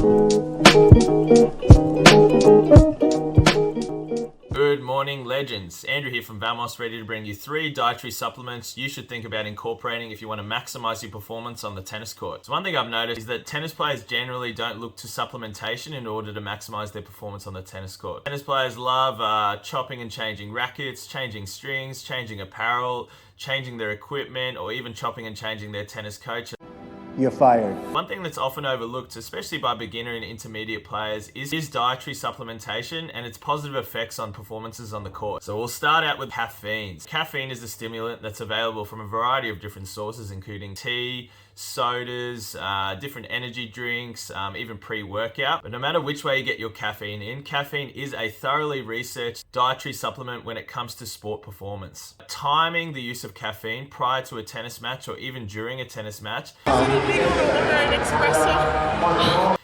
Good morning, legends. Andrew here from Vamos, ready to bring you 3 dietary supplements you should think about incorporating if you want to maximize your performance on the tennis court. So one thing I've noticed is that tennis players generally don't look to supplementation in order to maximize their performance on the tennis court. Tennis players love chopping and changing rackets, changing strings, changing apparel, changing their equipment, or even chopping and changing their tennis coach. You're fired. One thing that's often overlooked, especially by beginner and intermediate players, is dietary supplementation and its positive effects on performances on the court. So we'll start out with caffeine. Caffeine is a stimulant that's available from a variety of different sources, including tea, sodas, different energy drinks, even pre-workout. But no matter which way you get your caffeine in, caffeine is a thoroughly researched dietary supplement when it comes to sport performance. Timing the use of caffeine prior to a tennis match or even during a tennis match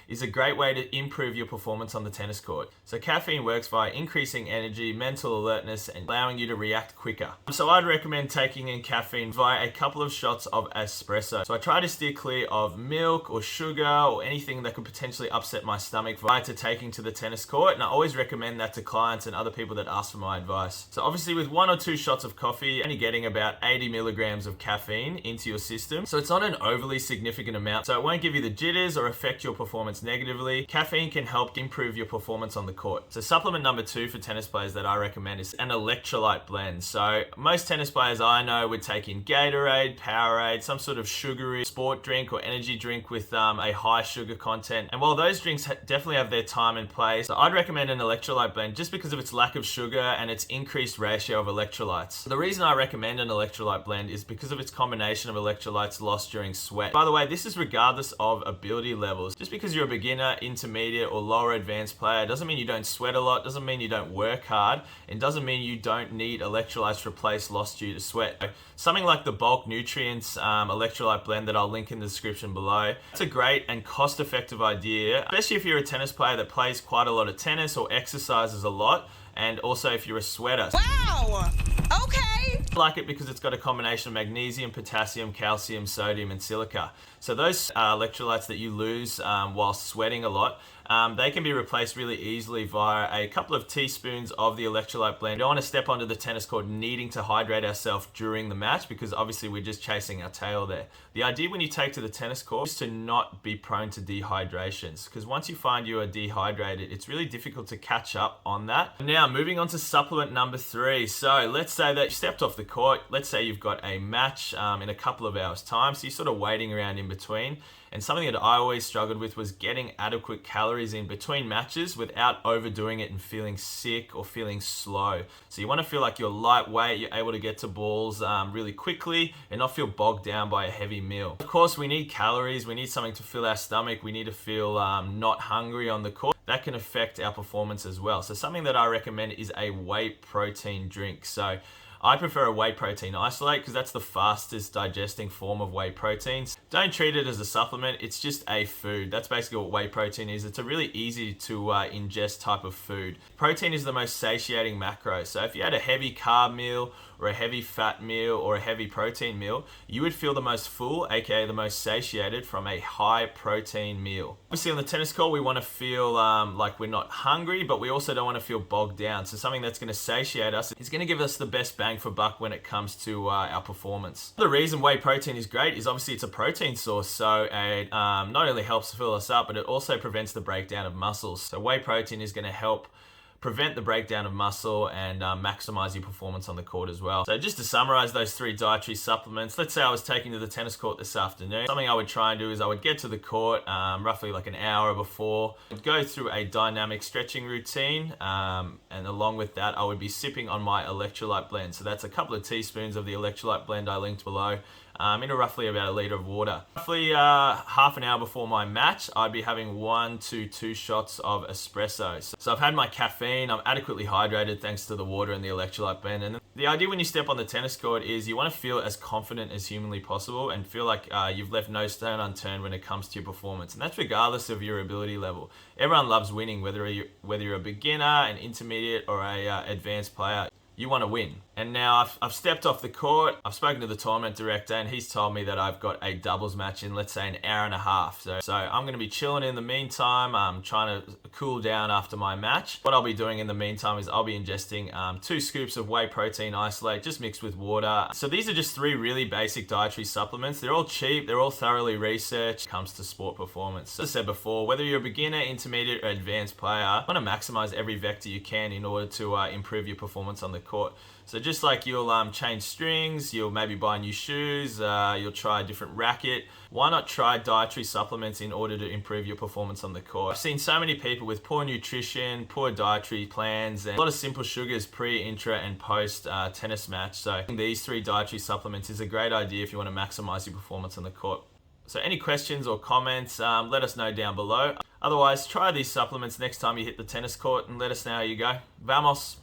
is a great way to improve your performance on the tennis court. So caffeine works via increasing energy, mental alertness, and allowing you to react quicker. So I'd recommend taking in caffeine via a couple of shots of espresso. So I try to steer clear of milk or sugar or anything that could potentially upset my stomach prior to taking to the tennis court, and I always recommend that to clients and other people that ask for my advice. So obviously with 1 or 2 shots of coffee, you're only getting about 80 milligrams of caffeine into your system. So it's not an overly significant amount, so it won't give you the jitters or affect your performance negatively. Caffeine can help improve your performance on the court. So supplement number 2 for tennis players that I recommend is an electrolyte blend. So most tennis players I know would take in Gatorade, Powerade, some sort of sugary sport drink or energy drink with a high sugar content. And while those drinks definitely have their time and place, so I'd recommend an electrolyte blend just because of its lack of sugar and its increased ratio of electrolytes. The reason I recommend an electrolyte blend is because of its combination of electrolytes lost during sweat. By the way, this is regardless of ability levels. Just because you're a beginner, intermediate, or lower advanced player doesn't mean you don't sweat a lot, doesn't mean you don't work hard, and doesn't mean you don't need electrolytes to replace lost due to sweat. Something like the Bulk Nutrients electrolyte blend that I'll link in the description below, it's a great and cost-effective idea, especially if you're a tennis player that plays quite a lot of tennis or exercises a lot, and also if you're a sweater. Wow! Okay! I like it because it's got a combination of magnesium, potassium, calcium, sodium, and silica. So those electrolytes that you lose while sweating a lot, they can be replaced really easily via a couple of teaspoons of the electrolyte blend. We don't want to step onto the tennis court needing to hydrate ourselves during the match because obviously we're just chasing our tail there. The idea when you take to the tennis court is to not be prone to dehydrations, because once you find you are dehydrated, it's really difficult to catch up on that. Now, moving on to supplement number 3. So let's say that you stepped off the court. Let's say you've got a match in a couple of hours time, so you're sort of waiting around in between. And something that I always struggled with was getting adequate calories in between matches without overdoing it and feeling sick or feeling slow. So you want to feel like you're lightweight, you're able to get to balls really quickly and not feel bogged down by a heavy meal. Of course, we need calories, we need something to fill our stomach, we need to feel not hungry on the court. That can affect our performance as well. So something that I recommend is a whey protein drink. So I prefer a whey protein isolate because that's the fastest digesting form of whey proteins. Don't treat it as a supplement, it's just a food. That's basically what whey protein is. It's a really easy to ingest type of food. Protein is the most satiating macro. So if you had a heavy carb meal or a heavy fat meal or a heavy protein meal, you would feel the most full, aka the most satiated from a high protein meal. Obviously on the tennis court, we want to feel like we're not hungry, but we also don't want to feel bogged down. So something that's going to satiate us is going to give us the best bang for buck when it comes to our performance. The reason whey protein is great is obviously it's a protein source, so it not only helps fill us up, but it also prevents the breakdown of muscles. So whey protein is going to help prevent the breakdown of muscle and maximize your performance on the court as well. So just to summarize those 3 dietary supplements, let's say I was taking to the tennis court this afternoon. Something I would try and do is I would get to the court roughly like an hour before. I'd go through a dynamic stretching routine, and along with that I would be sipping on my electrolyte blend. So that's a couple of teaspoons of the electrolyte blend I linked below. In roughly about a litre of water. Roughly half an hour before my match, I'd be having 1 to 2 shots of espresso. So I've had my caffeine, I'm adequately hydrated thanks to the water and the electrolyte blend. And the idea when you step on the tennis court is you want to feel as confident as humanly possible and feel like you've left no stone unturned when it comes to your performance. And that's regardless of your ability level. Everyone loves winning, whether you're a beginner, an intermediate, or a advanced player. You want to win. And now I've stepped off the court. I've spoken to the tournament director and he's told me that I've got a doubles match in, let's say, an hour and a half. So I'm going to be chilling in the meantime. I'm trying to cool down after my match. What I'll be doing in the meantime is I'll be ingesting 2 scoops of whey protein isolate just mixed with water. So these are just 3 really basic dietary supplements. They're all cheap. They're all thoroughly researched when it comes to sport performance. As I said before, whether you're a beginner, intermediate, or advanced player, you want to maximize every vector you can in order to improve your performance on the court. So just like you'll change strings, you'll maybe buy new shoes, you'll try a different racket, why not try dietary supplements in order to improve your performance on the court? I've seen so many people with poor nutrition, poor dietary plans, and a lot of simple sugars pre, intra, and post tennis match. So these 3 dietary supplements is a great idea if you want to maximize your performance on the court. So any questions or comments, let us know down below. Otherwise, try these supplements next time you hit the tennis court and let us know how you go. Vamos!